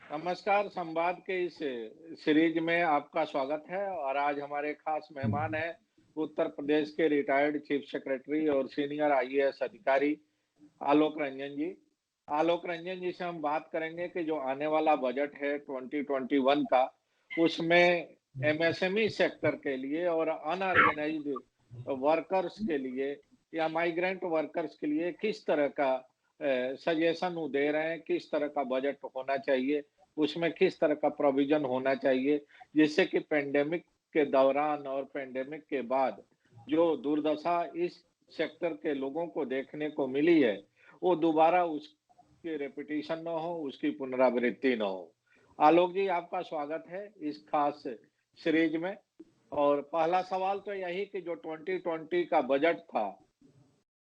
नमस्कार। संवाद के इस सीरीज में आपका स्वागत है और आज हमारे खास मेहमान हैं उत्तर प्रदेश के रिटायर्ड चीफ सेक्रेटरी और सीनियर आईएएस अधिकारी आलोक रंजन जी। आलोक रंजन जी से हम बात करेंगे कि जो आने वाला बजट है 2021 का, उसमें एमएसएमई सेक्टर के लिए और अनऑर्गेनाइज्ड वर्कर्स के लिए या माइग्रेंट वर्कर्स के लिए किस तरह का सजेशन वो दे रहे हैं, किस तरह का बजट होना चाहिए, उसमें किस तरह का प्रोविजन होना चाहिए, जिससे कि पेंडेमिक के दौरान और पेंडेमिक के बाद जो दुर्दशा इस सेक्टर के लोगों को देखने को मिली है, वो दोबारा उसकी रिपीटिशन ना हो, उसकी पुनरावृत्ति ना हो। आलोक जी, आपका स्वागत है इस खास सीरीज में। और पहला सवाल तो यही कि जो 2020 का बजट था,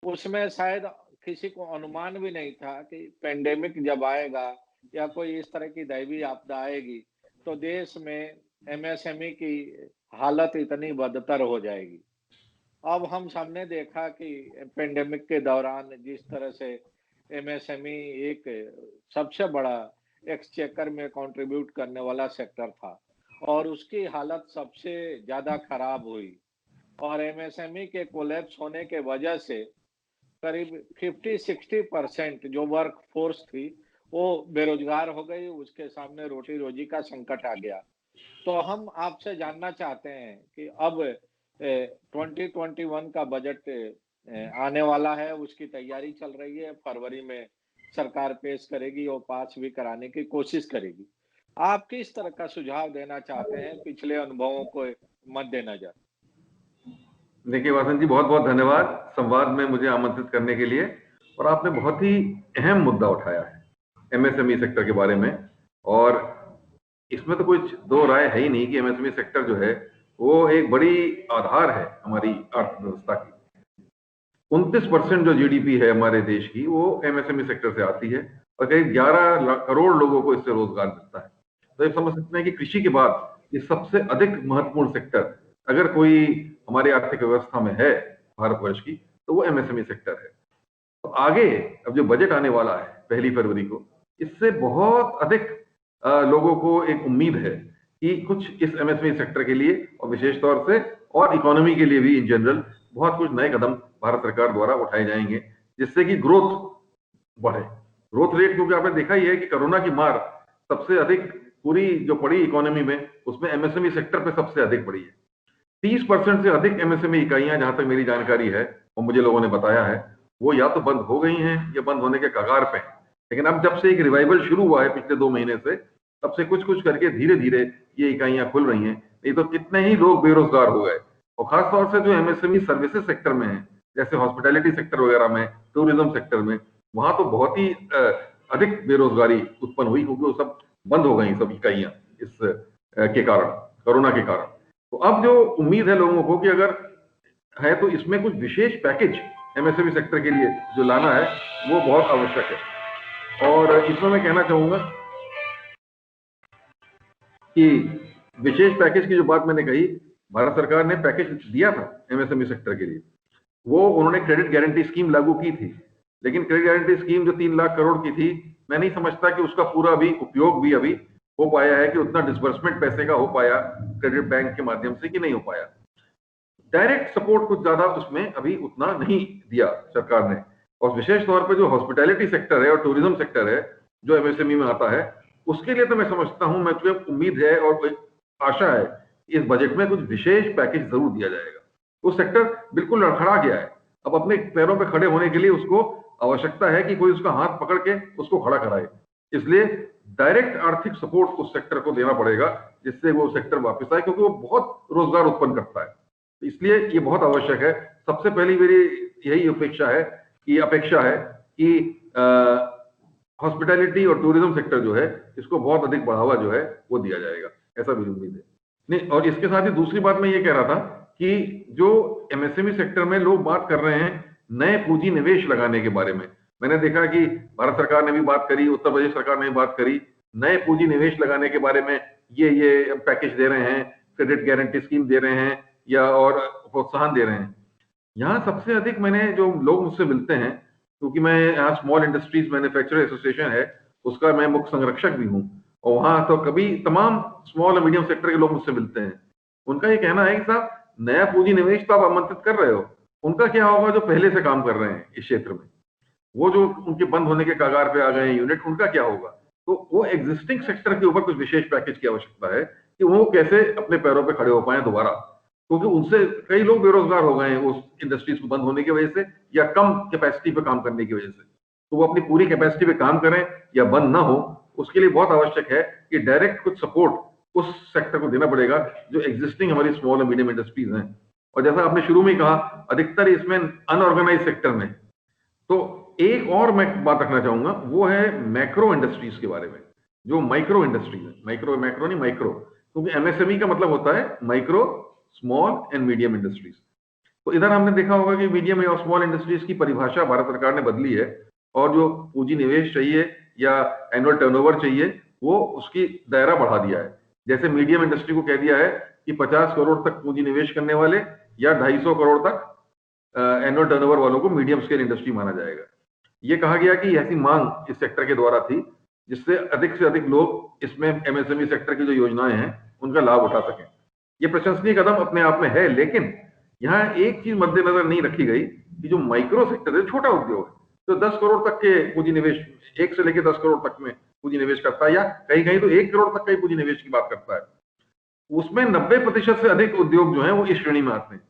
उसमें शायद किसी को अनुमान भी नहीं था कि पेंडेमिक जब आएगा या कोई इस तरह की दैवीय आपदा आएगी, तो देश में एमएसएमई की हालत इतनी बदतर हो जाएगी। अब हम सबने देखा कि पेंडेमिक के दौरान जिस तरह से एमएसएमई एक सबसे बड़ा एक्सचेकर में कंट्रीब्यूट करने वाला सेक्टर था और उसकी हालत सबसे ज़्यादा खराब हुई और एमएसएमई के कोलैप्स होने के वजह से करीब 50-60% जो वर्क फोर्स थी, वो बेरोजगार हो गई, उसके सामने रोटी-रोजी का संकट आ गया। तो हम आपसे जानना चाहते हैं कि अब 2021 का बजट आने वाला है, उसकी तैयारी चल रही है, फरवरी में सरकार पेश करेगी और पास भी कराने की कोशिश करेगी। आप किस तरह का सुझाव देना चाहते हैं पिछले अनुभवों को मद्देनजर? देखिए वासन जी, बहुत बहुत धन्यवाद संवाद में मुझे आमंत्रित करने के लिए। और आपने बहुत ही अहम मुद्दा उठाया है एमएसएमई सेक्टर के बारे में। और इसमें तो कुछ दो राय है ही नहीं कि एमएसएमई सेक्टर जो है वो एक बड़ी आधार है हमारी अर्थव्यवस्था की। 29% जो जीडीपी है हमारे देश की वो एमएसएमई सेक्टर से आती है और करीब 11 करोड़ लोगों को इससे रोजगार मिलता है। तो ये समझ सकते हैं कि कृषि के बाद ये सबसे अधिक महत्वपूर्ण सेक्टर अगर कोई हमारी आर्थिक व्यवस्था में है भारतवर्ष की, तो वो एमएसएमई सेक्टर है। तो आगे अब जो बजट आने वाला है 1 फरवरी को, इससे बहुत अधिक लोगों को एक उम्मीद है कि कुछ इस एमएसएमई सेक्टर के लिए और विशेष तौर से और इकोनॉमी के लिए भी इन जनरल बहुत कुछ नए कदम भारत सरकार द्वारा उठाए जाएंगे, जिससे कि ग्रोथ बढ़े। ग्रोथ रेट, क्योंकि आपने देखा ही है कि कोरोना की मार सबसे अधिक पूरी जो पड़ी इकोनॉमी में, उसमें एमएसएमई सेक्टर पे सबसे अधिक पड़ी है। 30% से अधिक एमएसएमई इकाइयां, जहां तक मेरी जानकारी है और मुझे लोगों ने बताया है, वो या तो बंद हो गई हैं या बंद होने के कगार पे हैं। लेकिन अब जब से एक रिवाइवल शुरू हुआ है पिछले 2 महीने से, तब से कुछ कुछ करके धीरे धीरे ये इकाइयां खुल रही हैं। नहीं तो कितने ही लोग बेरोजगार हो गए। और खासतौर से जो एमएसएमई सर्विसेज सेक्टर में है, जैसे हॉस्पिटैलिटी सेक्टर वगैरह में, टूरिज्म सेक्टर में, वहां तो बहुत ही अधिक बेरोजगारी उत्पन्न हुई, क्योंकि वो सब बंद हो गई सब इकाइयां इस के कारण, कोरोना के कारण। तो अब जो उम्मीद है लोगों को कि अगर है तो इसमें कुछ विशेष पैकेज एमएसएमई सेक्टर के लिए जो लाना है, वो बहुत आवश्यक है। और इसमें मैं कहना चाहूंगा कि विशेष पैकेज की जो बात मैंने कही, भारत सरकार ने पैकेज दिया था एमएसएमई सेक्टर के लिए। वो उन्होंने क्रेडिट गारंटी स्कीम लागू की थी, लेकिन क्रेडिट गारंटी स्कीम जो 3 लाख करोड़ की थी, मैं नहीं समझता कि उसका पूरा भी उपयोग भी अभी हो पाया है, कि उतना डिसबर्समेंट पैसे का हो पाया क्रेडिट बैंक के माध्यम से, कि नहीं हो पाया। डायरेक्ट सपोर्ट कुछ ज्यादा उसमें अभी उतना नहीं दिया सरकार ने। और विशेष तौर पे जो हॉस्पिटैलिटी सेक्टर है और टूरिज्म सेक्टर है, जो एमएसएमई में आता है, उसके लिए तो मैं समझता हूं, मुझे उम्मीद है और आशा है कि इस बजट में कुछ विशेष पैकेज जरूर दिया जाएगा। वो सेक्टर बिल्कुल लड़खड़ा गया है। अब अपने पैरों पर खड़े होने के लिए उसको आवश्यकता है कि कोई उसका हाथ पकड़ के उसको खड़ा कराए। इसलिए डायरेक्ट आर्थिक सपोर्ट उस सेक्टर को देना पड़ेगा, जिससे वो सेक्टर वापस आए, क्योंकि वो बहुत रोजगार उत्पन्न करता है। इसलिए ये बहुत आवश्यक है। सबसे पहली मेरी यही अपेक्षा है कि हॉस्पिटैलिटी और टूरिज्म सेक्टर जो है, इसको बहुत अधिक बढ़ावा जो है वो दिया जाएगा, ऐसा मेरी उम्मीद है। नहीं, और इसके साथ ही दूसरी बात मैं ये कह रहा था कि जो एमएसएमई सेक्टर में लोग बात कर रहे हैं नए पूंजी निवेश लगाने के बारे में, मैंने देखा कि भारत सरकार ने भी बात करी, उत्तर प्रदेश सरकार ने भी बात करी नए पूंजी निवेश लगाने के बारे में। ये पैकेज दे रहे हैं, क्रेडिट गारंटी स्कीम दे रहे हैं या और प्रोत्साहन दे रहे हैं। यहाँ सबसे अधिक मैंने जो लोग मुझसे मिलते हैं, क्योंकि मैं यहाँ स्मॉल इंडस्ट्रीज मैन्युफैक्चरर एसोसिएशन है, उसका मैं मुख्य संरक्षक भी हूँ। और वहां तो कभी तमाम स्मॉल और मीडियम सेक्टर के लोग मुझसे मिलते हैं। उनका ये कहना है कि साहब नया पूंजी निवेश तो आप आमंत्रित कर रहे हो, उनका क्या होगा जो पहले से काम कर रहे हैं इस क्षेत्र में, वो जो उनके बंद होने के कगार पे आ गए हैं यूनिट, उनका क्या होगा? तो वो एग्जिस्टिंग सेक्टर के ऊपर कुछ विशेष पैकेज की आवश्यकता है कि वो कैसे अपने पैरों पे खड़े हो पाए दोबारा, क्योंकि उनसे कई लोग बेरोजगार हो गए हैं उस इंडस्ट्रीज को बंद होने की वजह से या कम कैपेसिटी पे काम करने की वजह से। तो वो अपनी पूरी कैपेसिटी पे काम करें या बंद ना हो, उसके लिए बहुत आवश्यक है कि डायरेक्ट कुछ सपोर्ट उस सेक्टर को देना पड़ेगा जो एग्जिस्टिंग हमारी स्मॉल और मीडियम इंडस्ट्रीज हैं। और जैसा आपने शुरू में कहा, अधिकतर इसमें अनऑर्गेनाइज सेक्टर में, तो एक और मैं बात रखना चाहूंगा, वो है मैक्रो इंडस्ट्रीज के बारे में, जो माइक्रो इंडस्ट्रीज है। माइक्रो मैक्रो नहीं, माइक्रो, क्योंकि एमएसएमई का मतलब होता है micro, small and medium industries. तो इधर हमने देखा होगा कि मीडियम और स्मॉल इंडस्ट्रीज की परिभाषा भारत सरकार ने बदली है, और जो पूंजी निवेश चाहिए या एनुअल टर्नओवर चाहिए, वो उसकी दायरा बढ़ा दिया है। जैसे मीडियम इंडस्ट्री को कह दिया है कि 50 करोड़ तक पूंजी निवेश करने वाले या 250 करोड़ तक एनुअल टर्नओवर वालों को मीडियम स्केल इंडस्ट्री माना जाएगा। ये कहा गया कि ऐसी मांग इस सेक्टर के द्वारा थी जिससे अधिक से अधिक लोग इसमें एमएसएमई सेक्टर की जो योजनाएं हैं उनका लाभ उठा सकें। ये प्रशंसनीय कदम अपने आप में है, लेकिन यहाँ एक चीज मद्देनजर नहीं रखी गई कि जो माइक्रो सेक्टर है, छोटा उद्योग है, तो 10 करोड़ तक के पूंजी निवेश, 1 से लेकर 10 करोड़ तक में पूंजी निवेश करता है, या कहीं कहीं तो 1 करोड़ तक का ही पूंजी निवेश की बात करता है, उसमें 90% से अधिक उद्योग जो है वो इस श्रेणी में आते हैं।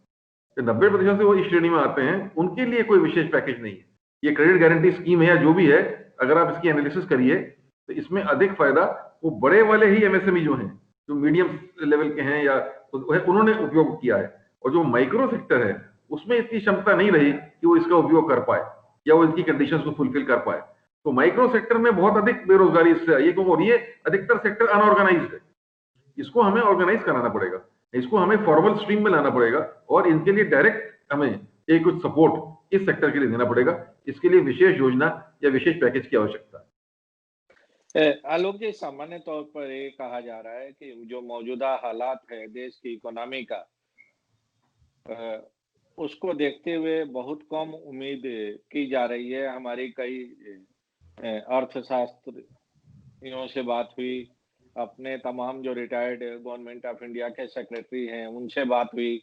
90% से वो इस श्रेणी में आते हैं, उनके लिए कोई विशेष पैकेज नहीं है। ये क्रेडिट गारंटी स्कीम है या जो भी है, अगर आप इसकी एनालिसिस करिए तो इसमें अधिक फायदा वो बड़े वाले ही एमएसएमई जो हैं, जो मीडियम लेवल के हैं या तो उन्होंने उपयोग किया है। और जो माइक्रो सेक्टर है उसमें इतनी क्षमता नहीं रही कि वो इसका उपयोग कर पाए या वो इसकी कंडीशंस को फुलफिल कर पाए। तो माइक्रो सेक्टर में बहुत अधिक बेरोजगारी इससे आई है, क्योंकि और ये अधिकतर सेक्टर अनऑर्गेनाइज्ड है। इसको हमें ऑर्गेनाइज कराना पड़ेगा, इसको हमें फॉर्मल स्ट्रीम में लाना पड़ेगा, और इनके लिए डायरेक्ट हमें एक कुछ सपोर्ट इस सेक्टर के लिए देना पड़ेगा। इसके लिए विशेष योजना या विशेष पैकेज की आवश्यकता है। आलोक जी, सामान्य तौर पर ये कहा जा रहा है कि जो मौजूदा हालात है देश की इकोनॉमी का, अ, उसको देखते हुए बहुत कम उम्मीद की जा रही है। हमारी कई अर्थशास्त्रियों से बात हुई, अपने तमाम जो रिटायर्ड गवर्नमेंट ऑफ इंडिया के सेक्रेटरी हैं उनसे बात हुई।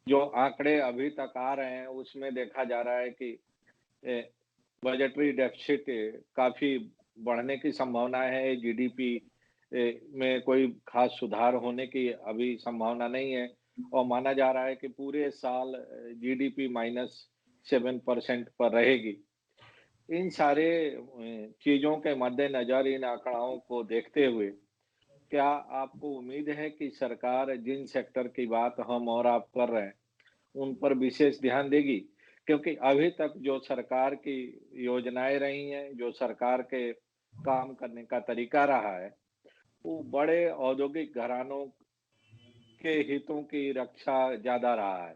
जो आंकड़े अभी तक आ रहे हैं उसमें देखा जा रहा है कि बजटरी डेफिसिट काफी बढ़ने की संभावना है। जीडीपी में कोई खास सुधार होने की अभी संभावना नहीं है, और माना जा रहा है कि पूरे साल जीडीपी -7% पर रहेगी। इन सारे चीजों के मद्देनजर इन आंकड़ाओं को देखते हुए क्या आपको उम्मीद है कि सरकार जिन सेक्टर की बात हम और आप कर रहे हैं उन पर विशेष ध्यान देगी? क्योंकि अभी तक जो सरकार की योजनाएं रही हैं, जो सरकार के काम करने का तरीका रहा है, वो बड़े औद्योगिक घरानों के हितों की रक्षा ज्यादा रहा है।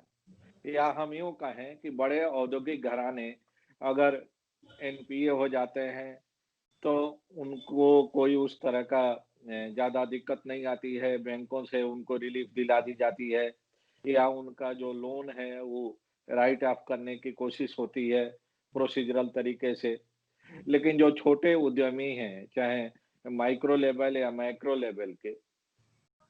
या हम यूं कहें कि बड़े औद्योगिक घराने अगर एनपीए हो जाते हैं तो उनको कोई उस तरह का ज्यादा दिक्कत नहीं आती है, बैंकों से उनको रिलीफ दिला दी जाती है, या उनका जो लोन है वो राइट ऑफ करने की कोशिश होती है प्रोसीजरल तरीके से। लेकिन जो छोटे उद्यमी हैं, चाहे माइक्रो लेवल या मैक्रो लेवल के,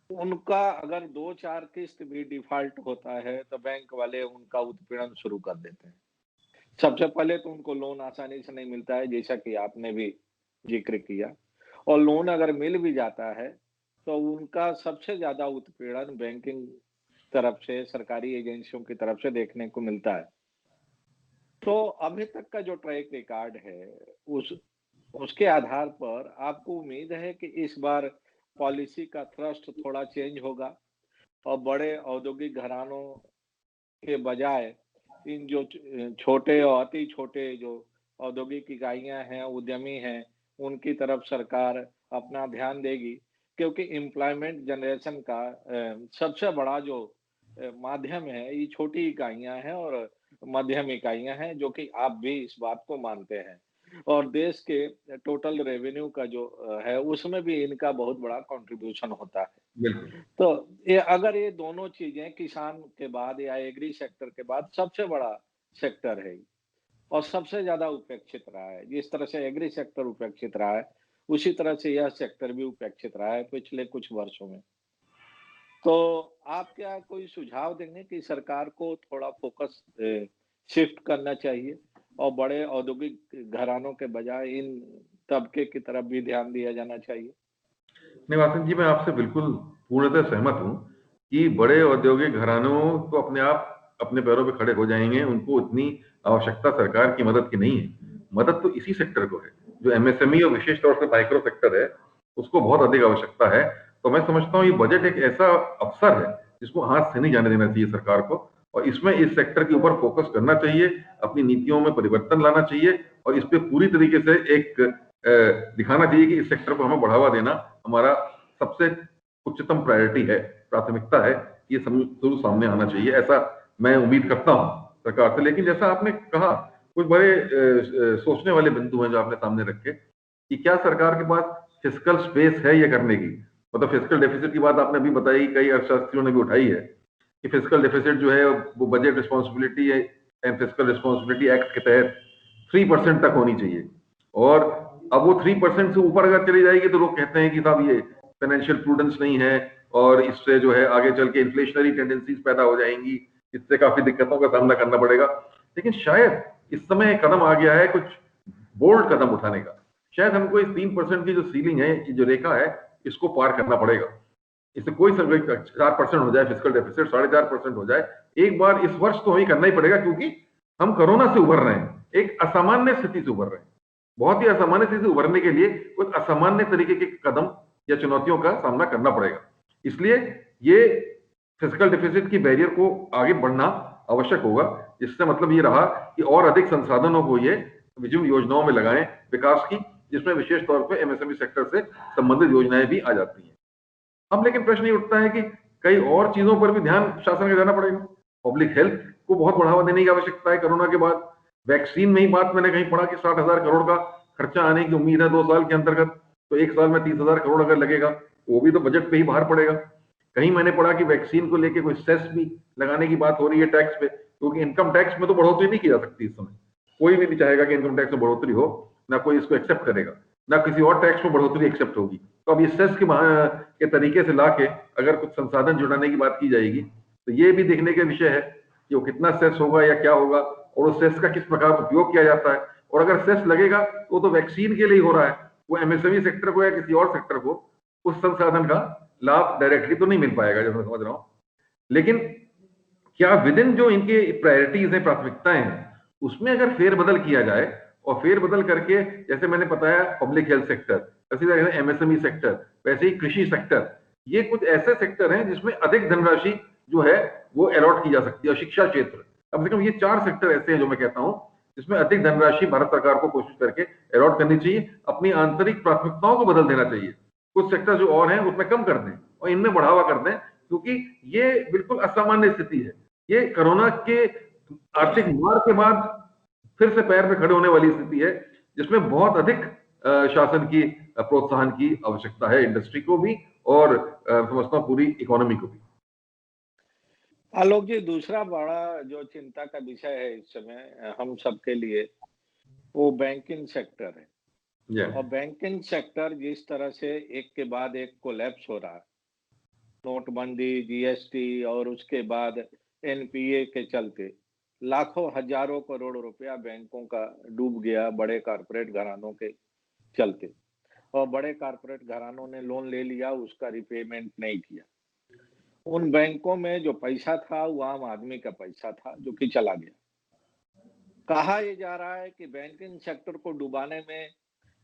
उनका अगर 2-4 किस्त भी डिफॉल्ट होता है तो बैंक वाले उनका उत्पीड़न शुरू कर देते हैं। सबसे पहले तो उनको लोन आसानी से नहीं मिलता है, जैसा कि आपने भी जिक्र किया, और लोन अगर मिल भी जाता है तो उनका सबसे ज्यादा उत्पीड़न बैंकिंग तरफ से, सरकारी एजेंसियों की तरफ से देखने को मिलता है। तो अभी तक का जो ट्रैक रिकॉर्ड है उस उसके आधार पर आपको उम्मीद है कि इस बार पॉलिसी का थ्रस्ट थोड़ा चेंज होगा और बड़े औद्योगिक घरानों के बजाय इन जो छोटे और अति छोटे जो औद्योगिक इकाइयां हैं, उद्यमी हैं, उनकी तरफ सरकार अपना ध्यान देगी? क्योंकि एम्प्लॉयमेंट जनरेशन का सबसे बड़ा जो माध्यम है, ये छोटी इकाइयां हैं और मध्यम इकाइयां हैं, जो कि आप भी इस बात को मानते हैं। और देश के टोटल रेवेन्यू का जो है, उसमें भी इनका बहुत बड़ा कंट्रीब्यूशन होता है। बिल्कुल। तो ये अगर ये दोनों चीजें किसान के बाद या एग्री सेक्टर के बाद सबसे बड़ा सेक्टर है ये, और सबसे ज्यादा उपेक्षित रहा है। जिस तरह से एग्री सेक्टर उपेक्षित रहा है, उसी तरह से यह सेक्टर भी उपेक्षित रहा है पिछले कुछ वर्षों में। तो आप क्या कोई सुझाव देंगे कि सरकार को थोड़ा फोकस शिफ्ट करना चाहिए और बड़े औद्योगिक घरानों के बजाय इन तबके की तरफ भी ध्यान दिया जाना चाहिए? निवासन जी, मैं आपसे बिल्कुल पूर्णतः सहमत हूँ कि बड़े औद्योगिक घरानों तो अपने आप अपने पैरों पे खड़े हो जाएंगे, उनको इतनी आवश्यकता सरकार की मदद की नहीं है। मदद तो इसी सेक्टर को है, जो एमएसएमई और विशेष तौर से माइक्रो सेक्टर है, उसको बहुत अधिक आवश्यकता है। तो मैं समझता हूँ ये बजट एक ऐसा अवसर है जिसको हाथ से नहीं जाने देना चाहिए सरकार को, और इसमें इस सेक्टर के ऊपर फोकस करना चाहिए, अपनी नीतियों में परिवर्तन लाना चाहिए और इस पे पूरी तरीके से एक दिखाना चाहिए कि इस सेक्टर को हमें बढ़ावा देना हमारा सबसे उच्चतम प्रायोरिटी है, प्राथमिकता है। ये जरूर सामने आना चाहिए, ऐसा मैं उम्मीद करता हूँ सरकार से। लेकिन जैसा आपने कहा, कुछ बड़े सोचने वाले बिंदु हैं जो आपने सामने रखे कि क्या सरकार के पास फिजिकल स्पेस है ये करने की। मतलब फिजिकल डेफिसिट की बात आपने अभी बताई, कई अर्थशास्त्रियों ने भी उठाई है कि फिजिकल डेफिसिट जो है वो budget responsibility and physical responsibility act के तहत 3% तक होनी चाहिए। और अब वो 3% से ऊपर अगर चली जाएगी तो लोग कहते हैं कि साहब ये फाइनेंशियल प्रूडेंस नहीं है और इससे जो है आगे चल के इन्फ्लेशनरी टेंडेंसीज पैदा हो जाएंगी, इससे काफी दिक्कतों का सामना करना पड़ेगा। लेकिन शायद इस समय एक कदम आ गया है कुछ बोल्ड कदम उठाने का। शायद हमको इस 3% की जो सीलिंग है, जो रेखा है, इसको पार करना पड़ेगा। इससे कोई 4% हो जाए फिजिकल डेफिसिट, 4.5% हो जाए, एक बार इस वर्ष तो हमें करना ही पड़ेगा, क्योंकि हम कोरोना से उभर रहे हैं, एक असामान्य स्थिति से उभर रहे हैं। बहुत ही असामान्य स्थिति से उभरने के लिए कुछ असामान्य तरीके के कदम या चुनौतियों का सामना करना पड़ेगा। इसलिए ये फिजिकल डेफिसिट की बैरियर को आगे बढ़ना आवश्यक होगा। इससे मतलब ये रहा कि और अधिक संसाधनों को ये विभिन्न योजनाओं में लगाएं विकास की, जिसमें विशेष तौर पे एमएसएमई सेक्टर से संबंधित योजनाएं भी आ जाती हैं। अब लेकिन प्रश्न ये उठता है कि कई और चीजों पर भी ध्यान शासन का देना पड़ेगा। पब्लिक हेल्थ को बहुत बढ़ावा देने की आवश्यकता है। कोरोना के बाद वैक्सीन में ही बात मैंने कहीं पढ़ा कि 60,000 करोड़ का खर्चा आने की उम्मीद है 2 साल के अंतर्गत। तो एक साल में 30,000 करोड़ अगर लगेगा, वो भी तो बजट पे ही बाहर पड़ेगा। कहीं मैंने पढ़ा कि वैक्सीन को लेके कोई सेस भी लगाने की बात हो रही है टैक्स पे, क्योंकि इनकम टैक्स में तो बढ़ोतरी नहीं की जा सकती इस समय। कोई भी नहीं चाहेगा कि इनकम टैक्स में बढ़ोतरी हो, ना कोई इसको एक्सेप्ट करेगा, ना किसी और टैक्स में बढ़ोतरी एक्सेप्ट होगी। तो अब ये सेस के तरीके से लाके अगर कुछ संसाधन जुटाने की बात की जाएगी, तो ये भी देखने का विषय है कि वो कितना सेस होगा या क्या होगा, और उस सेस का किस प्रकार उपयोग किया जाता है। और अगर सेस लगेगा तो वैक्सीन के लिए हो रहा है, वो एमएसएमई सेक्टर को या किसी और सेक्टर को उस संसाधन का लाभ डायरेक्टली तो नहीं मिल पाएगा, जो मैं समझ रहा हूं। लेकिन क्या विद इन जो इनके प्रायोरिटीज हैं, प्राथमिकताएं हैं, उसमें अगर फेरबदल किया जाए, और फेरबदल करके जैसे मैंने बताया पब्लिक हेल्थ सेक्टर, वैसे जैसे एमएसएमई सेक्टर, वैसे ही कृषि सेक्टर, ये कुछ ऐसे सेक्टर हैं जिसमें अधिक धनराशि जो है वो अलॉट की जा सकती है। और शिक्षा क्षेत्र, कम से कम ये 4 सेक्टर ऐसे हैं जो मैं कहता हूं जिसमें अधिक धनराशि भारत सरकार को कोशिश करके अलॉट करनी चाहिए। अपनी आंतरिक प्राथमिकताओं को बदल देना चाहिए। कुछ सेक्टर जो और हैं उसमें कम कर दें और इनमें बढ़ावा कर दें, क्योंकि ये बिल्कुल असामान्य स्थिति है। ये कोरोना के आर्थिक मार के बाद फिर से पैर पे खड़े होने वाली स्थिति है, जिसमें बहुत अधिक शासन की प्रोत्साहन की आवश्यकता है, इंडस्ट्री को भी और समझता हूँ पूरी इकोनॉमी को भी। आलोक जी, दूसरा बड़ा जो चिंता का विषय है इस समय हम सबके लिए, वो बैंकिंग सेक्टर है। और बैंकिंग सेक्टर जिस तरह से एक के बाद एक कोलैप्स हो रहा है, नोटबंदी, जीएसटी और उसके बाद एनपीए के चलते लाखों हजारों करोड़ रुपया बैंकों का डूब गया बड़े कारपोरेट घरानों के चलते। और बड़े कारपोरेट घरानों ने लोन ले लिया, उसका रिपेमेंट नहीं किया। उन बैंकों में जो पैसा था वो आम आदमी का पैसा था जो कि चला गया। कहा यह जा रहा है कि बैंकिंग सेक्टर को डुबाने में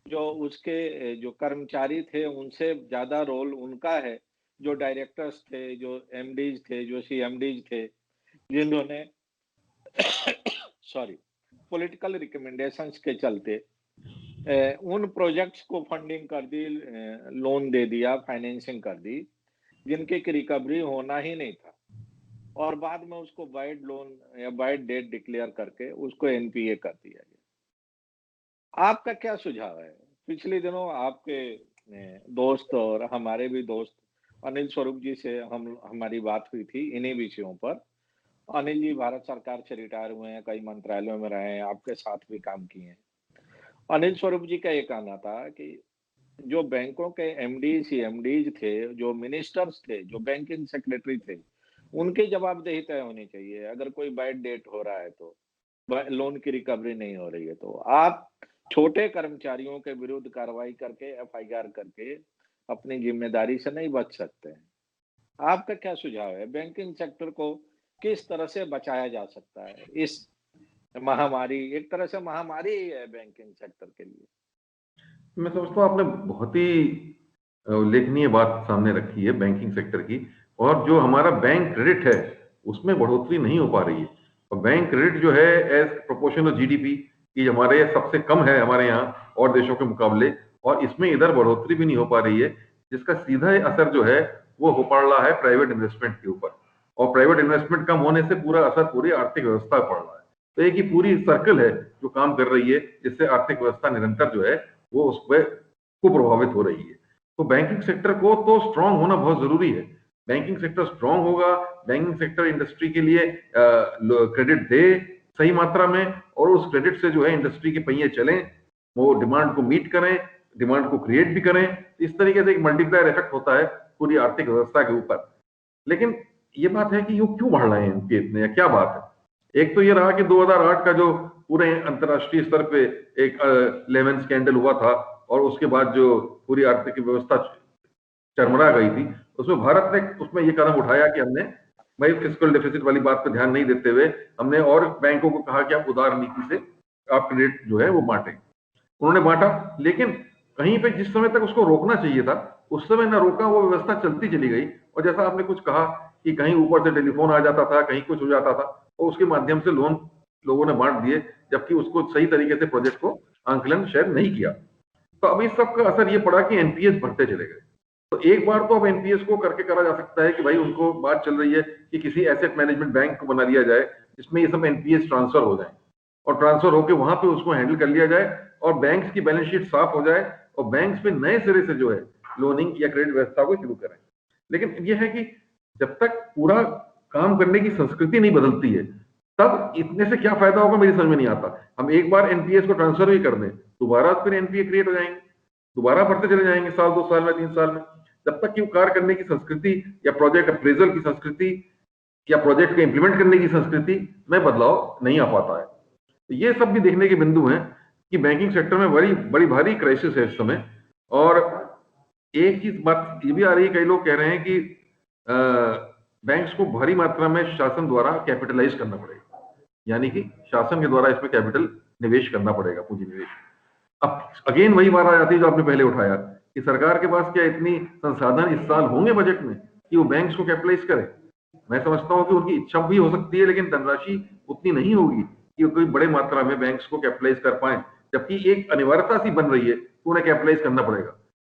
जो उसके जो कर्मचारी थे उनसे ज्यादा रोल उनका है, जो डायरेक्टर्स थे, जो एमडीज थे, जो सीएमडीज थे, जिन्होंने सॉरी पॉलिटिकल रिकमेंडेशंस के चलते उन प्रोजेक्ट्स को फंडिंग कर दी, लोन दे दिया, फाइनेंसिंग कर दी, जिनके की रिकवरी होना ही नहीं था। और बाद में उसको वाइड लोन या वाइड डेट डिक्लेयर करके उसको एनपीए कर दिया गया। आपका क्या सुझाव है? पिछले दिनों आपके दोस्त और हमारे भी दोस्त अनिल स्वरूप जी से हमारी बात हुई थी इन्हीं विषयों पर। अनिल जी भारत सरकार से रिटायर हुए हैं, कई मंत्रालयों में रहे हैं, आपके साथ भी काम किए हैं। अनिल स्वरूप जी का ये कहना था कि जो बैंकों के एमडी, सीएमडीज थे, जो मिनिस्टर्स थे, जो बैंकिंग सेक्रेटरी थे, उनकी जवाबदेही तय होनी चाहिए। अगर कोई बैड डेट हो रहा है तो, लोन की रिकवरी नहीं हो रही है तो आप छोटे कर्मचारियों के विरुद्ध कार्रवाई करके, एफआईआर करके अपनी जिम्मेदारी से नहीं बच सकते हैं। आपका क्या सुझाव है? बैंकिंग सेक्टर को किस तरह से बचाया जा सकता है इस महामारी, एक तरह से महामारी ही है बैंकिंग सेक्टर के लिए। मैं समझता हूँ आपने बहुत ही उल्लेखनीय बात सामने रखी है बैंकिंग सेक्टर की। और जो हमारा बैंक क्रेडिट है उसमें बढ़ोतरी नहीं हो पा रही है। और बैंक क्रेडिट जो है एज प्रोपोर्शन ऑफ जीडीपी की हमारे सबसे कम है हमारे यहाँ और देशों के मुकाबले। और इसमें इधर बढ़ोतरी भी नहीं हो पा रही है, जिसका सीधा असर जो है वो हो पड़ रहा है प्राइवेट इन्वेस्टमेंट के ऊपर। और प्राइवेट इन्वेस्टमेंट कम होने से पूरा असर पूरी आर्थिक व्यवस्था पर पड़ रहा है। तो एक ही पूरी सर्कल है जो काम कर रही है, जिससे आर्थिक व्यवस्था निरंतर जो है वो उस पर को प्रभावित हो रही है। तो बैंकिंग सेक्टर को तो स्ट्रांग होना बहुत जरूरी है। बैंकिंग सेक्टर स्ट्रांग होगा, बैंकिंग सेक्टर इंडस्ट्री के लिए क्रेडिट दे सही मात्रा में, और उस क्रेडिट से जो है इंडस्ट्री के पहिए चलें, वो डिमांड को मीट करें, डिमांड को क्रिएट भी करें। इस तरीके से एक मल्टीप्लायर इफेक्ट होता है पूरी आर्थिक व्यवस्था के ऊपर। लेकिन ये बात है कि ये क्यों बढ़ रहे हैं इनके इतने, या क्या बात है? एक तो ये रहा कि 2008 का जो पूरे अंतर्राष्ट्रीय स्तर पे एक लेमन स्कैंडल हुआ था, और उसके बाद जो पूरी आर्थिक व्यवस्था चरमरा गई थी, उसमें भारत ने उसमें ये कदम उठाया कि हमने भाई फिस्कल डेफिसिट वाली बात पर ध्यान नहीं देते हुए हमने और बैंकों को कहा कि आप उदार नीति से आप क्रेडिट जो है वो बांटें। उन्होंने बांटा, लेकिन कहीं पे जिस समय तक उसको रोकना चाहिए था उस समय ना रोका, वो व्यवस्था चलती चली गई। और जैसा आपने कुछ कहा कि कहीं ऊपर से टेलीफोन आ जाता था, कहीं कुछ हो जाता था, और उसके माध्यम से लोन लोगों ने बांट दिए, जबकि उसको सही तरीके से प्रोजेक्ट को आंकलन शायद नहीं किया। तो अब इस सब का असर ये पड़ा कि एनपीएस बढ़ते चले गए। तो एक बार तो अब एनपीएस को करके करा जा सकता है कि भाई उनको बात चल रही है कि किसी एसेट मैनेजमेंट बैंक को बना दिया जाए जिसमें ये सब एनपीएस ट्रांसफर हो जाए, और ट्रांसफर होकर वहां पे उसको हैंडल कर लिया जाए, और बैंक्स की बैलेंस शीट साफ हो जाए, और बैंक्स पे नए सिरे से जो है लोनिंग या क्रेडिट व्यवस्था को शुरू करें। लेकिन ये है कि जब तक पूरा काम करने की संस्कृति नहीं बदलती है, तब इतने से क्या फायदा होगा मेरी समझ में नहीं आता। हम एक बार एनपीएस को ट्रांसफर भी कर दें, दोबारा फिर एनपीए क्रिएट हो जाएंगे, दोबारा बढ़ते चले जाएंगे साल 2 साल में 3 साल में। जब तक कि वो कार्य करने की संस्कृति या प्रोजेक्ट अप्रेजल की संस्कृति या प्रोजेक्ट को इंप्लीमेंट करने की संस्कृति में बदलाव नहीं आ पाता है। तो ये सब भी देखने के बिंदु हैं कि बैंकिंग सेक्टर में बड़ी बड़ी भारी क्राइसिस है इस समय। और एक ही बात ये भी आ रही है, कई लोग कह रहे हैं कि बैंक्स को भारी मात्रा में शासन द्वारा कैपिटलाइज करना पड़ेगा, यानी कि शासन के द्वारा इसमें कैपिटल निवेश करना पड़ेगा, पूंजी निवेश। अब अगेन वही बात आ जाती है जो आपने पहले उठाया कि सरकार के पास क्या इतनी संसाधन इस साल होंगे बजट में कि वो बैंक्स को कैपिटलाइज करे? मैं समझता हूं कि उनकी इच्छा भी हो सकती है, लेकिन धनराशि उतनी नहीं होगी कि कोई बड़े मात्रा में बैंक्स को कैपिटलाइज कर पाए, जबकि एक अनिवार्यता सी बन रही है तो उन्हें कैपिटलाइज करना पड़ेगा।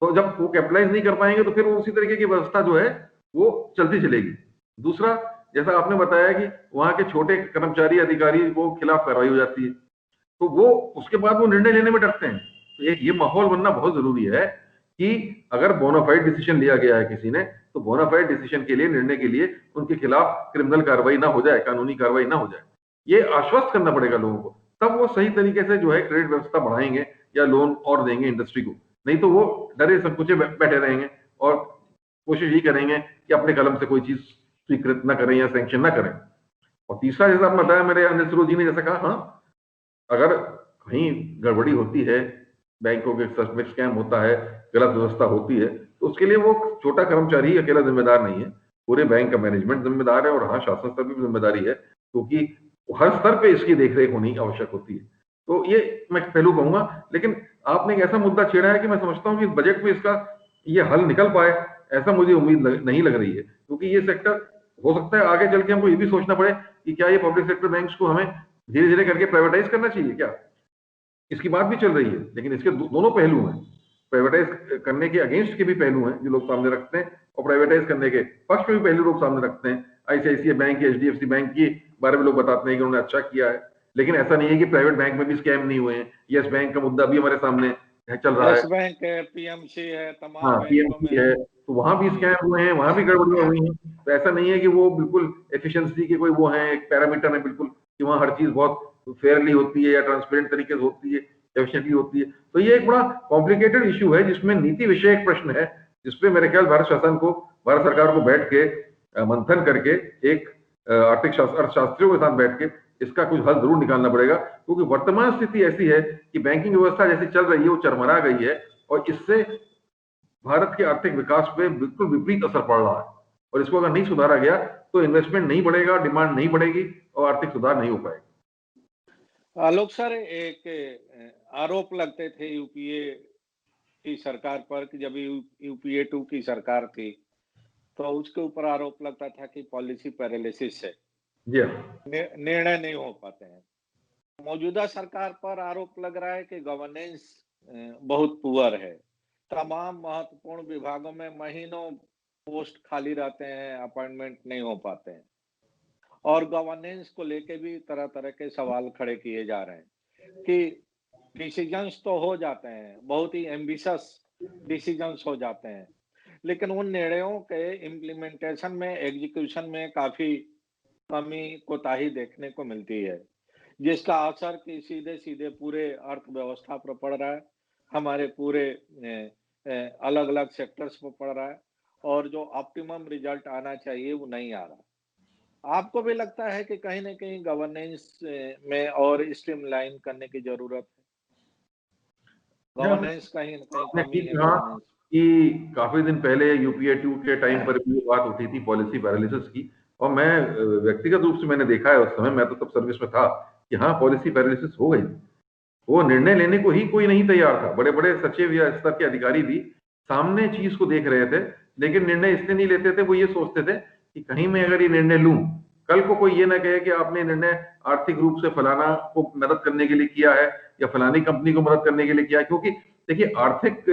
तो जब वो कैपिटलाइज नहीं कर पाएंगे तो फिर वो उसी तरीके की व्यवस्था जो है वो चलती चलेगी। दूसरा, जैसा आपने बताया कि वहां के छोटे कर्मचारी अधिकारी को खिलाफ कार्रवाई हो जाती है, तो वो उसके बाद वो निर्णय लेने में डरते हैं। तो एक ये माहौल बनना बहुत जरूरी है कि अगर बोनाफाइड डिसीजन लिया गया है किसी ने, तो बोनाफाइड डिसीजन के लिए, निर्णय के लिए उनके खिलाफ क्रिमिनल कार्रवाई ना हो जाए, कानूनी कार्रवाई ना हो जाए। ये आश्वस्त करना पड़ेगा लोगों को, तब वो सही तरीके से जो है क्रेडिट व्यवस्था बढ़ाएंगे या लोन और देंगे इंडस्ट्री को। नहीं तो वो डरे संकुचे बैठे रहेंगे और कोशिश यही करेंगे कि अपने कलम से कोई चीज स्वीकृत ना करें या सैंक्शन ना करें। और तीसरा, जैसा आपने बताया, मेरे अनिल सरोज जी ने जैसा कहा, हाँ, अगर कहीं गड़बड़ी होती है, बैंकों के साथ में स्कैम होता है, गलत व्यवस्था होती है, तो उसके लिए वो छोटा कर्मचारी अकेला जिम्मेदार नहीं है, पूरे बैंक का मैनेजमेंट जिम्मेदार है, और हाँ, शासन स्तर की भी जिम्मेदारी है, क्योंकि हर स्तर पे इसकी देखरेख होनी आवश्यक होती है। तो ये मैं पहलू कहूंगा। लेकिन आपने एक ऐसा मुद्दा छेड़ा है कि मैं समझता हूँ कि बजट में इसका ये हल निकल पाए, ऐसा मुझे उम्मीद नहीं लग रही है, क्योंकि ये सेक्टर हो सकता है आगे चल के हमको ये भी सोचना पड़े कि क्या ये पब्लिक सेक्टर बैंक्स को हमें धीरे धीरे करके प्राइवेटाइज करना चाहिए क्या? इसकी बात भी चल रही है, लेकिन इसके दोनों पहलू हैं। प्राइवेटाइज करने के अगेंस्ट के भी पहलू हैं जो लोग सामने रखते हैं, और प्राइवेटाइज करने के पक्ष में भी पहलू लोग सामने रखते हैं। आईसीआईसीआई बैंक, एचडीएफसी बैंक के बारे में लोग बताते हैं कि उन्होंने अच्छा किया है, लेकिन ऐसा नहीं है कि प्राइवेट बैंक में भी स्कैम नहीं हुए हैं। यस बैंक का मुद्दा भी हमारे सामने चल रहा यस है। बैंक है, पीएमसी है, तमाम हाँ, बैंकों पीएमसी में। है, तो वहां भी स्कैम हुए हैं, वहां भी गड़बड़ियां हुई हैं। तो ऐसा नहीं है कि वो बिल्कुल एफिशिएंसी के कोई वो है, एक पैरामीटर है बिल्कुल कि वहाँ हर चीज बहुत फेयरली होती है या ट्रांसपेरेंट तरीके से होती है। एफिशिएंटली होती है। तो ये एक बड़ा कॉम्प्लिकेटेड इश्यू है जिसमें नीति विषयक प्रश्न है, जिसपे मेरे ख्याल भारत शासन को, भारत सरकार को बैठ के मंथन करके एक आर्थिक अर्थशास्त्रियों के साथ बैठ के इसका कुछ हल जरूर निकालना पड़ेगा, क्योंकि वर्तमान स्थिति ऐसी है कि बैंकिंग व्यवस्था जैसी चल रही है वो चरमरा गई है और इससे भारत के आर्थिक विकास पे बिल्कुल विपरीत असर पड़ रहा है। और इसको अगर नहीं सुधारा गया तो इन्वेस्टमेंट नहीं बढ़ेगा, डिमांड नहीं बढ़ेगी और आर्थिक सुधार नहीं हो पाएगा। आलोक सर, एक आरोप लगते थे यूपीए की सरकार पर कि जब यूपीए 2 की सरकार थी तो उसके ऊपर आरोप लगता था कि पॉलिसी पैरालिसिस है, जी हाँ। निर्णय नहीं हो पाते हैं। मौजूदा सरकार पर आरोप लग रहा है कि गवर्नेंस बहुत पुअर है। तमाम महत्वपूर्ण विभागों में महीनों पोस्ट खाली रहते हैं, अपॉइंटमेंट नहीं हो पाते हैं और गवर्नेंस को लेके भी तरह तरह के सवाल खड़े किए जा रहे हैं कि डिसीजंस तो हो जाते हैं, बहुत ही एम्बिशियस डिसीजंस हो जाते हैं, लेकिन उन निर्णयों के इम्प्लीमेंटेशन में, एग्जीक्यूशन में काफी कमी, कोताही देखने को मिलती है, जिसका असर कि सीधे-सीधे पूरे अर्थव्यवस्था पर पड़ रहा है, हमारे पूरे अलग-अलग सेक्टर्स पर पड़ रहा है और जो ऑप्टिमम रिजल्ट आना चाहिए वो नहीं आ रहा। आपको भी लगता है कि कहीं न कहीं गवर्नेंस में और स्ट्रीमलाइन करने की ज़रूरत है? गवर्नेंस कहीं न कहीं आपने कमी ठीक है कहा गवर्नेंस। कि काफी दिन पहले यूपीए 2 के टाइम पर भी ये बात उठी थी पॉलिसी पैरालिसिस की, और मैं व्यक्तिगत रूप से मैंने देखा है, उस समय मैं तो तब सर्विस में था, कि हाँ पॉलिसी पैरालिसिस हो गई। वो निर्णय लेने को ही कोई नहीं तैयार था। बड़े बड़े सचिव या स्तर के अधिकारी भी सामने चीज को देख रहे थे, लेकिन निर्णय इसलिए नहीं लेते थे, वो ये सोचते थे कि कहीं मैं अगर ये निर्णय लूं, कल को कोई ये ना कहे कि आपने निर्णय आर्थिक रूप से फलाना को मदद करने के लिए किया है या फलानी कंपनी को मदद करने के लिए किया है। क्योंकि देखिए आर्थिक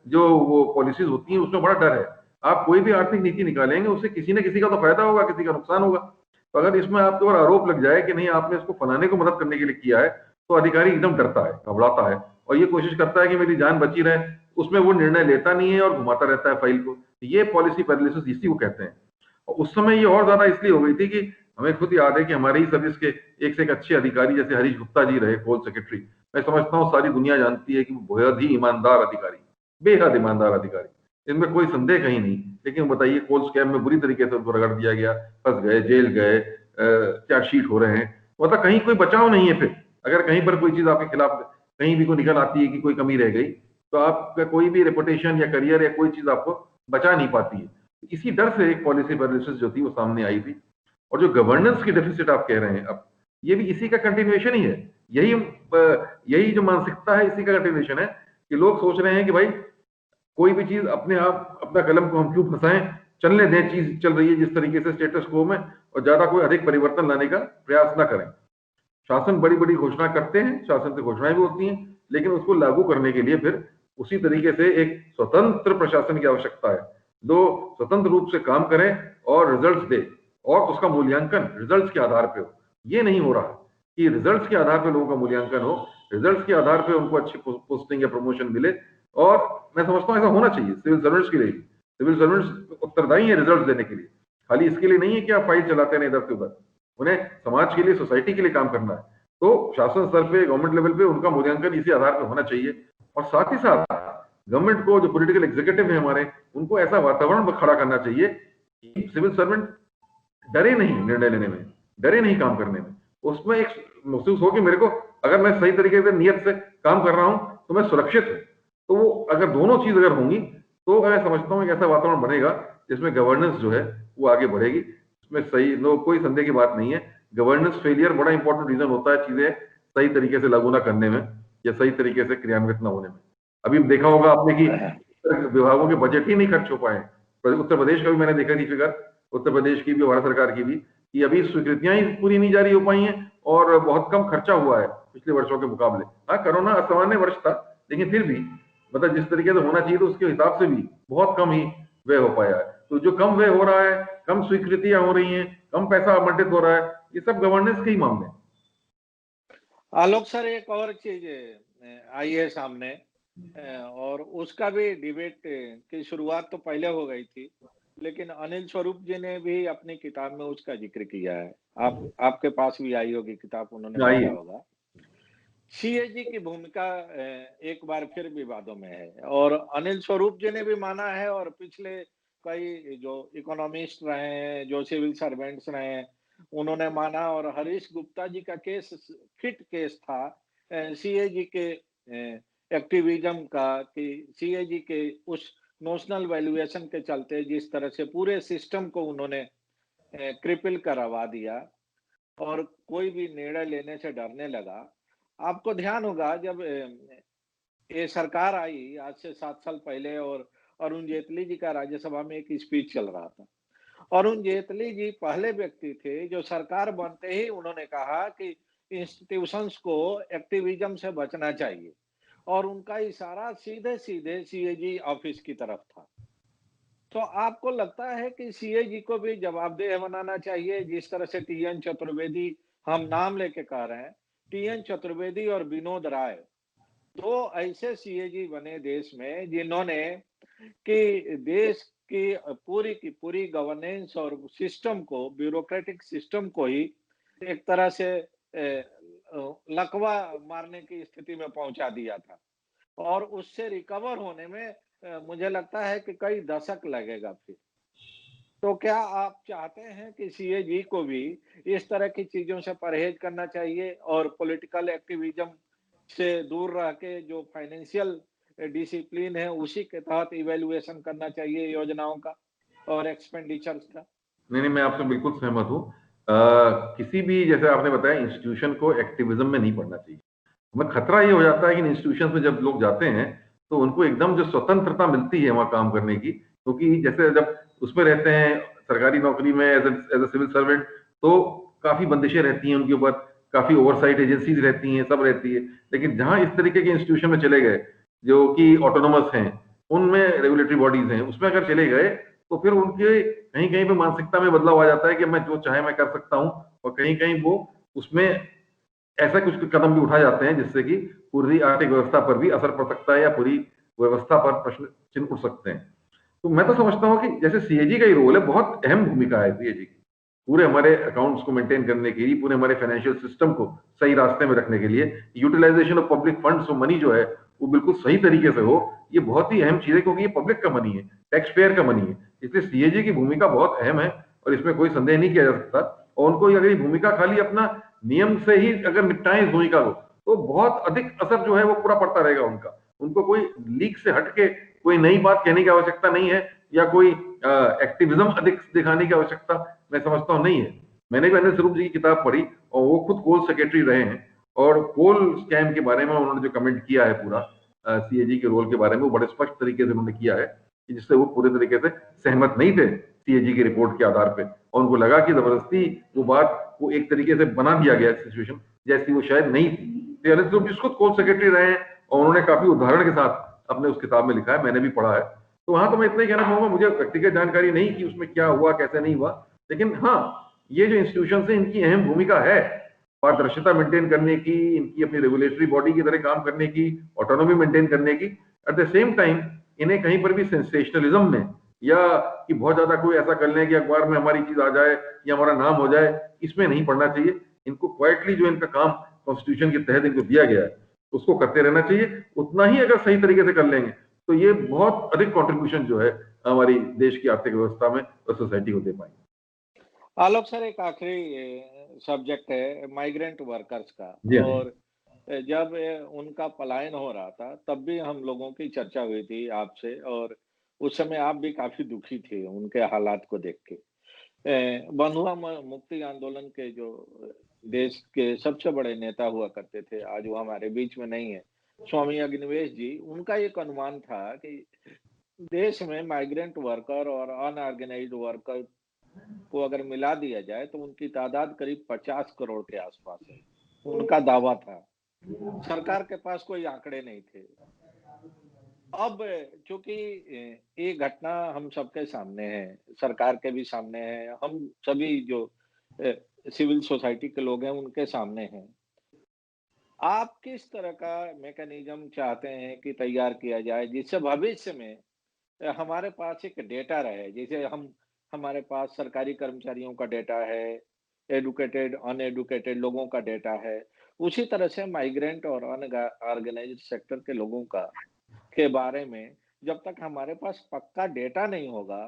जो वो पॉलिसीज होती हैं उसमें बड़ा डर है। आप कोई भी आर्थिक नीति निकालेंगे उससे किसी न किसी का तो फायदा होगा, किसी का नुकसान होगा। तो अगर इसमें आपके ऊपर आरोप लग जाए कि नहीं आपने इसको फलाने को मदद करने के लिए किया है, तो अधिकारी एकदम डरता है, घबराता है और ये कोशिश करता है कि मेरी जान बची रहे। उसमें वो निर्णय लेता नहीं है और घुमाता रहता है फाइल को। ये पॉलिसी पैरालिसिस इसी को कहते हैं। और उस समय ये और ज्यादा इसलिए हो गई थी कि हमें खुद याद है कि हमारी ही सर्विस के एक से एक अच्छे अधिकारी जैसे हरीश गुप्ता जी रहे, कोल सेक्रेटरी। मैं समझता हूँ सारी दुनिया जानती है कि वो बेहद ही ईमानदार अधिकारी, बेहद ईमानदार अधिकारी, इनमें कोई संदेह कहीं नहीं। लेकिन बताइए कोल स्कैम में बुरी तरीके से उनको रगड़ दिया गया, फंस गए, जेल गए, चार्जशीट हो रहे हैं, मतलब कहीं कोई बचाव नहीं है। फिर अगर कहीं पर कोई चीज आपके खिलाफ कहीं भी कोई निकल आती है कि कोई कमी रह गई, तो आपका कोई भी रेपुटेशन या करियर या कोई चीज आपको बचा नहीं पाती है। इसी डर से एक पॉलिसी पैरालिसिस जो थी वो सामने आई थी। और जो गवर्नेंस की डेफिसिट आप कह रहे हैं अब, ये भी इसी का कंटिन्यूएशन ही है। यही यही जो मानसिकता है इसी का कंटिन्यूएशन है कि लोग सोच रहे हैं कि भाई कोई भी चीज अपने आप, अपना कलम को हम क्यों फंसाएं, चलने दें, चीज चल रही है जिस तरीके से स्टेटस को में, और ज्यादा कोई अधिक परिवर्तन लाने का प्रयास ना करें। शासन बड़ी बड़ी घोषणा करते हैं, शासन से घोषणाएं भी होती हैं, लेकिन उसको लागू करने के लिए फिर उसी तरीके से एक स्वतंत्र प्रशासन की आवश्यकता है, जो स्वतंत्र रूप से काम करें और रिजल्ट्स दे, और उसका मूल्यांकन रिजल्ट्स के आधार पे हो। ये नहीं हो रहा कि रिजल्ट्स के आधार पे लोगों का मूल्यांकन हो, रिजल्ट्स के आधार पे उनको अच्छी पोस्टिंग या प्रमोशन मिले। और मैं समझता हूँ ऐसा होना चाहिए सिविल सर्वेंट्स के लिए। सिविल सर्वेंट्स उत्तरदायी है रिजल्ट देने के लिए, खाली इसके लिए नहीं है कि आप फाइल चलाते हैं इधर से उधर। उन्हें समाज के लिए, सोसाइटी के लिए काम करना है। तो शासन स्तर पे, गवर्नमेंट लेवल पे उनका मूल्यांकन इसी आधार पे होना चाहिए। और साथ ही साथ गवर्नमेंट को, जो पॉलिटिकल एग्जीक्यूटिव है हमारे, उनको ऐसा वातावरण खड़ा करना चाहिए कि सिविल सर्वेंट डरे नहीं निर्णय लेने में, डरे नहीं काम करने में। उसमें एक महसूस हो कि मेरे को, अगर मैं सही तरीके से नियत से काम कर रहा हूं तो मैं सुरक्षित हूं। तो वो अगर दोनों चीज अगर होंगी तो मैं समझता हूं एक ऐसा वातावरण बनेगा जिसमें गवर्नेंस जो है वो आगे बढ़ेगी। इसमें सही नो कोई संदेह की बात नहीं है। गवर्नेंस फेलियर बड़ा इंपॉर्टेंट रीजन होता है चीजें सही तरीके से लागू ना करने में या सही तरीके से क्रियान्वित ना होने में। अभी देखा होगा आपने कि विभागों के बजट ही नहीं खर्च हो पाए। उत्तर प्रदेश का भी मैंने देखा थी फिगर, उत्तर प्रदेश की भी, भारत सरकार की भी, कि अभी स्वीकृतियां ही पूरी नहीं जारी हो पाई हैं और बहुत कम खर्चा हुआ है पिछले वर्षों के मुकाबले। हाँ, कोरोना असामान्य वर्ष था, लेकिन फिर भी मतलब जिस तरीके से होना चाहिए तो उसके हिसाब से भी बहुत कम ही व्यय हो पाया है। तो जो कम व्यय हो रहा है, कम स्वीकृतियां हो रही हैं, कम पैसा आवंटित हो रहा है, ये सब गवर्नेंस के ही मामले हैं। आलोक सर, एक और चीज आई है सामने और उसका भी डिबेट की शुरुआत तो पहले हो गई थी, लेकिन अनिल स्वरूप जी ने भी अपनी किताब में उसका जिक्र किया है। आपके पास भी आई होगी किताब, उन्होंने आइए। पढ़ा होगा। सीएजी की भूमिका एक बार फिर विवादों में है और अनिल स्वरूप जी ने भी माना है और पिछले कई जो इकोनॉमिस्ट रहे हैं, जो सिविल सर्वेंट्स रहे हैं, उन्होंने माना और हरीश गुप्ता जी का केस फिट केस था सीएजी के एक्टिविज्म का कि सीएजी के उस नोशनल वैल्यूएशन के चलते जिस तरह से पूरे सिस्टम को उन्होंने क्रिपल करवा दिया और कोई भी निर्णय लेने से डरने लगा। आपको ध्यान होगा जब ये सरकार आई आज से 7 साल पहले और अरुण जेटली जी का राज्यसभा में एक स्पीच चल रहा था। अरुण जेटली जी पहले व्यक्ति थे जो सरकार बनते ही उन्होंने कहा कि इंस्टीट्यूशंस को एक्टिविज्म से बचना चाहिए और उनका इशारा सीधे-सीधे सीएजी ऑफिस की तरफ था। तो आपको लगता है कि सीएजी को भी जवाबदेह बनाना चाहिए जिस तरह से टीएन चतुर्वेदी हम नाम लेके कह रहे हैं, टीएन चतुर्वेदी और विनोद राय 2 ऐसे सीएजी बने देश में जिन्होंने कि देश की पूरी गवर्नेंस और सिस्टम को ब्यूरोक्रेटिक सिस्टम को ही एक तरह से लकवा मारने की स्थिति में पहुंचा दिया था और उससे रिकवर होने में मुझे लगता है कि कई दशक लगेगा फिर। तो क्या आप चाहते हैं कि सीएजी को भी इस तरह की चीजों से परहेज करना चाहिए और पॉलिटिकल एक्टिविज्म से दूर रह के जो फाइनेंशियल डिसिप्लिन है उसी के तहत इवैल्यूएशन करना चाहिए योजनाओं का और एक्सपेंडिचर्स का? नहीं, नहीं, मैं आपसे बिल्कुल सहमत हूँ। किसी भी जैसे आपने बताया इंस्टीट्यूशन को एक्टिविज्म में नहीं पढ़ना चाहिए। हमें खतरा ये हो जाता है कि इन इंस्टीट्यूशन में जब लोग जाते हैं, तो उनको एकदम जो स्वतंत्रता मिलती है वहाँ काम करने की, क्योंकि जैसे जब उसमें रहते हैं सरकारी नौकरी में एज़ अ सिविल सर्वेंट, तो काफ़ी बंदिशें रहती हैं उनके ऊपर, काफ़ी ओवरसाइट एजेंसीज़ रहती हैं, सब रहती है। लेकिन जहाँ इस तरीके के इंस्टीट्यूशन में चले गए, जो कि ऑटोनोमस हैं, उनमें रेगुलेटरी बॉडीज़ हैं, उसमें अगर चले गए, तो फिर उनके कहीं-कहीं पे मानसिकता में बदलाव आ जाता है कि मैं जो चाहे मैं कर सकता हूँ और कहीं-कहीं वो उसमें ऐसा कुछ कदम भी उठाए जाते हैं जिससे कि पूरी आर्थिक व्यवस्था पर भी असर पड़ सकता है या पूरी व्यवस्था पर प्रश्न चिन्ह उठ सकते हैं। तो मैं तो समझता हूँ कि जैसे सीएजी का ही रोल है, बहुत अहम भूमिका है सीएजी की। पूरे हमारे अकाउंट्स को मेंटेन करने के लिए, पूरे हमारे फाइनेंशियल सिस्टम को सही रास्ते में रखने के लिए, utilisation of public funds, money जो है, वो बिल्कुल सही तरीके से हो, ये बहुत ही अहम चीज़ है क्योंकि ये पब्लिक का मनी है, टैक्स पेयर का मनी है। इसलिए सीएजी की भूमिका बहुत अहम है और इसमें कोई संदेह नहीं किया जा सकता और उनको अगर ये भूमिका खाली अपना नियम से ही अगर निपटाएं इस भूमिका को, तो बहुत अधिक असर जो है वो पूरा पड़ता रहेगा उनका। उनको कोई लीक से हट के कोई नई बात कहने की आवश्यकता नहीं है या कोई एक्टिविज्म अधिक दिखाने की आवश्यकता मैं समझता हूँ नहीं है। मैंने भी अनिल स्वरूप जी की किताब पढ़ी और वो खुद कोल सेक्रेटरी रहे हैं और कोल स्कैम के बारे में उन्होंने जो कमेंट किया है पूरा सीएजी के रोल के बारे में, वो बड़े स्पष्ट तरीके से उन्होंने किया है कि जिससे वो पूरे तरीके से सहमत नहीं थे सीएजी की रिपोर्ट के आधार पे और उनको लगा कि जबरदस्ती वो बात को एक तरीके से बना दिया गया सिचुएशन जैसी वो शायद नहीं थी। तो अनिल स्वरूप जी खुद कोल सेक्रेटरी रहे हैं और उन्होंने काफी उदाहरण के साथ अपने उस किताब में लिखा है, मैंने भी पढ़ा है। तो वहां तो मैं इतना ही कहना चाहूंगा, मुझे व्यक्तिगत जानकारी नहीं कि उसमें क्या हुआ कैसे नहीं हुआ, लेकिन हाँ, ये जो इंस्टीट्यूशन है इनकी अहम भूमिका है पारदर्शिता मेंटेन करने की, इनकी अपनी रेगुलेटरी बॉडी की तरह काम करने की, ऑटोनॉमी मेंटेन करने की। एट द सेम टाइम इन्हें कहीं पर भी सेंसेशनलिज्म में या कि बहुत ज्यादा कोई ऐसा कर लें कि अखबार में हमारी चीज आ जाए या हमारा नाम हो जाए, इसमें नहीं पड़ना चाहिए। इनको क्वाइटली जो इनका काम कॉन्स्टिट्यूशन के तहत इनको दिया गया है उसको करते रहना चाहिए। उतना ही अगर सही तरीके से कर लेंगे तो ये बहुत अधिक कंट्रीब्यूशन जो है हमारी देश की आर्थिक व्यवस्था में और सोसाइटी को दे पाएंगे। आलोक सर, एक आखिरी सब्जेक्ट है माइग्रेंट वर्कर्स का जी हाँ जी। और जब उनका पलायन हो रहा था तब भी हम लोगों की चर्चा हुई थी आपसे और उस समय आप भी काफी दुखी थे उनके हालात को देख के। बंधुआ मुक्ति आंदोलन के जो देश के सबसे बड़े नेता हुआ करते थे, आज वो हमारे बीच में नहीं है, स्वामी अग्निवेश जी, उनका एक अनुमान था कि देश में माइग्रेंट वर्कर और अनऑर्गेनाइज्ड वर्कर को अगर मिला दिया जाए तो उनकी तादाद करीब 50 करोड़ के आसपास है। उनका दावा था। सरकार के पास कोई आंकड़े नहीं थे। अब चूंकि ये घटना हम सबके सामने है, सरकार के भी सामने है, हम सभी जो अ, सिविल सोसाइटी के लोग हैं उनके सामने हैं। आप किस तरह का मैकेनिज्म चाहते हैं कि तैयार किया जाए जिससे भविष्य में हमारे पास एक डेटा रहे, जैसे हम हमारे पास सरकारी कर्मचारियों का डेटा है, एडुकेटेड अनएडुकेटेड लोगों का डेटा है, उसी तरह से माइग्रेंट और अनऑर्गेनाइज्ड सेक्टर के लोगों का के बारे में जब तक हमारे पास पक्का डेटा नहीं होगा,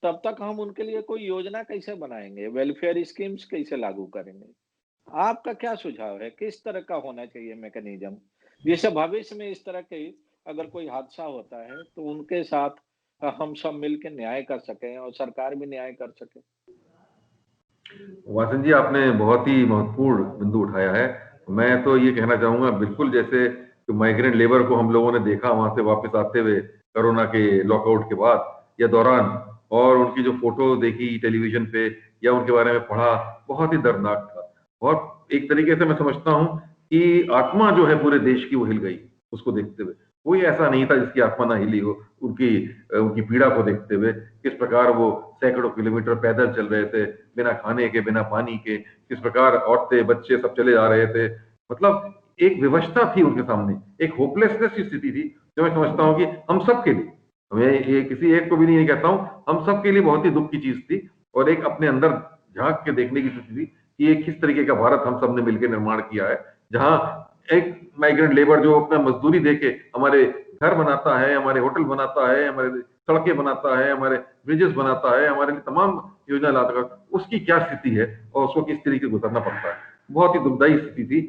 तब तक हम उनके लिए कोई योजना कैसे बनाएँगे? वेलफेयर स्कीम्स कैसे लागू करेंगे? आपका क्या सुझाव है? किस तरह का होना चाहिए मैकेनिज़्म? जिससे भविष्य में इस तरह के अगर कोई हादसा होता है, तो उनके साथ हम सब मिल के न्याय कर सकें और सरकार भी न्याय कर सके? वासन जी, आपने बहुत ही महत्वपूर्ण बिंदु उठाया है। मैं तो ये कहना चाहूँगा, बिल्कुल जैसे जो माइग्रेंट लेबर को हम लोगों ने देखा वहाँ से वापस आते हुए कोरोना के लॉकआउट के बाद या दौरान, और उनकी जो फ़ोटो देखी टेलीविज़न पे या उनके बारे में पढ़ा, बहुत ही दर्दनाक था। और एक तरीके से मैं समझता हूँ कि आत्मा जो है पूरे देश की वो हिल गई, उसको देखते हुए। कोई ऐसा नहीं था जिसकी आत्मा ना हिली हो, उनकी पीड़ा को देखते हुए, किस प्रकार वो सैकड़ों किलोमीटर पैदल चल रहे थे, बिना खाने के, बिना पानी के, किस प्रकार औरतें, बच्चे सब चले जा रहे थे। मतलब एक विवशता थी उनके सामने, एक होपलेसनेस की स्थिति थी, जो मैं समझता हूँ कि हम सबके लिए, मैं ये किसी एक को भी नहीं कहता हूँ, हम सबके लिए बहुत ही दुःख की चीज़ थी और एक अपने अंदर झाँक के देखने की स्थिति थी कि ये किस तरीके का भारत हम सबने मिलकर निर्माण किया है, जहाँ एक माइग्रेंट लेबर जो अपना मज़दूरी देके हमारे घर बनाता है, हमारे होटल बनाता है, हमारे सड़कें बनाता है, हमारे ब्रिजेस बनाता है, हमारे लिए तमाम योजना लाता है, उसकी क्या स्थिति है और उसको किस तरीके से गुजरना पड़ता है। बहुत ही दुखदायी स्थिति थी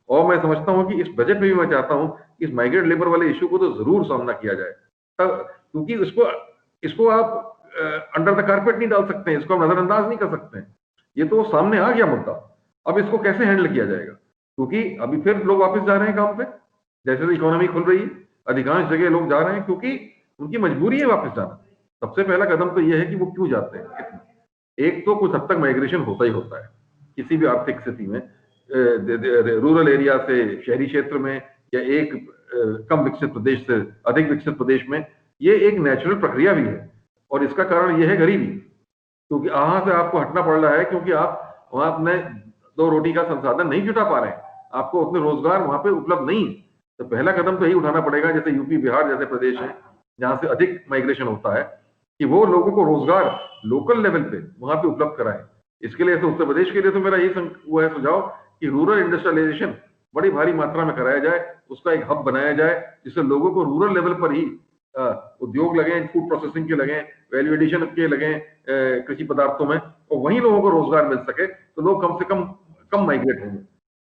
और मैं समझता हूँ कि इस बजट में भी मैं चाहता हूँ कि इस माइग्रेंट लेबर वाले इश्यू को तो ज़रूर सामना किया जाए। तब क्योंकि इसको इसको आप अंडर द कारपेट नहीं डाल सकते हैं, इसको आप नज़रअंदाज नहीं कर सकते हैं। ये तो सामने आ गया मुद्दा। अब इसको कैसे हैंडल किया जाएगा? क्योंकि अभी फिर लोग वापस जा रहे हैं काम पे, जैसे इकोनॉमी खुल रही है, अधिकांश जगह लोग जा रहे हैं क्योंकि उनकी मजबूरी है वापस जाना। सबसे पहला कदम तो ये है कि वो क्यों जाते हैं। एक तो कुछ हद तक माइग्रेशन होता ही होता है किसी भी आर्थिक स्थिति में, रूरल एरिया से शहरी क्षेत्र में या एक कम विकसित प्रदेश से अधिक विकसित प्रदेश में, ये एक नेचुरल प्रक्रिया भी है और इसका कारण ये है गरीबी, क्योंकि वहां से आपको हटना पड़ रहा है क्योंकि आप वहां अपने दो रोटी का संसाधन नहीं जुटा पा रहे हैं, आपको अपने रोजगार वहां पे उपलब्ध नहीं है। तो पहला कदम तो यही उठाना पड़ेगा, जैसे यूपी बिहार जैसे प्रदेश है जहां से अधिक माइग्रेशन होता है, कि वो लोगों को रोजगार लोकल लेवल पे वहां पे उपलब्ध कराएं। इसके लिए तो उत्तर प्रदेश के लिए तो मेरा यही वो है सुझाव कि रूरल इंडस्ट्रियलाइजेशन बड़ी भारी मात्रा में कराया जाए, उसका एक हब बनाया जाए जिससे लोगों को रूरल लेवल पर ही उद्योग लगे, फूड प्रोसेसिंग के लगे, वैल्यू एडिशन के लगे कृषि पदार्थों में, और वहीं लोगों को रोजगार मिल सके तो लोग कम से कम माइग्रेट होंगे।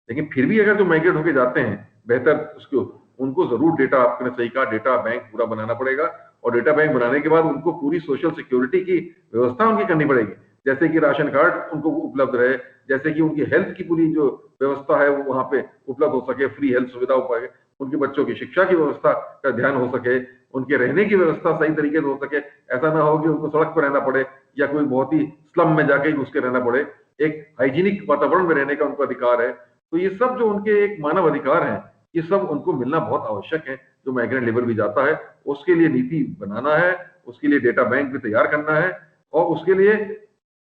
लेकिन फिर भी अगर जो माइग्रेट होके जाते हैं, बेहतर उसको उनको जरूर डेटा, आपने सही कहा, डेटा बैंक पूरा बनाना पड़ेगा और डेटा बैंक बनाने के बाद उनको पूरी सोशल सिक्योरिटी की व्यवस्था उनकी करनी पड़ेगी, जैसे कि राशन कार्ड उनको उपलब्ध रहे, जैसे कि उनकी हेल्थ की पूरी जो व्यवस्था है वो वहां पे उपलब्ध हो सके, फ्री हेल्थ सुविधा हो पाए, उनके बच्चों की शिक्षा की व्यवस्था का ध्यान हो सके, उनके रहने की व्यवस्था सही तरीके से हो सके। ऐसा ना हो कि उनको सड़क पर रहना पड़े या कोई बहुत ही स्लम में जाके घुस के रहना पड़े। एक हाइजीनिक वातावरण में रहने का उनको अधिकार है। तो ये सब जो उनके एक मानव अधिकार हैं, ये सब उनको मिलना बहुत आवश्यक है। जो माइग्रेंट लेबर भी जाता है, उसके लिए नीति बनाना है, उसके लिए डेटा बैंक भी तैयार करना है और उसके लिए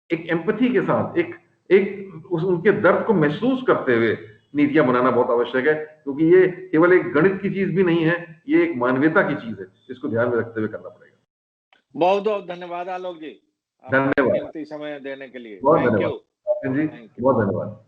एक एम्पैथी के साथ, उनके दर्द को महसूस करते हुए नीतियां बनाना बहुत आवश्यक है, क्योंकि ये केवल एक गणित की चीज भी नहीं है, ये एक मानवीयता की चीज है, जिसको ध्यान में रखते हुए करना पड़ेगा। बहुत बहुत धन्यवाद आलोक जी, अपना धन्यवाद, कीमती समय देने के लिए। बहुत थैंक धन्यवाद यू। Ji, thank you. बहुत धन्यवाद।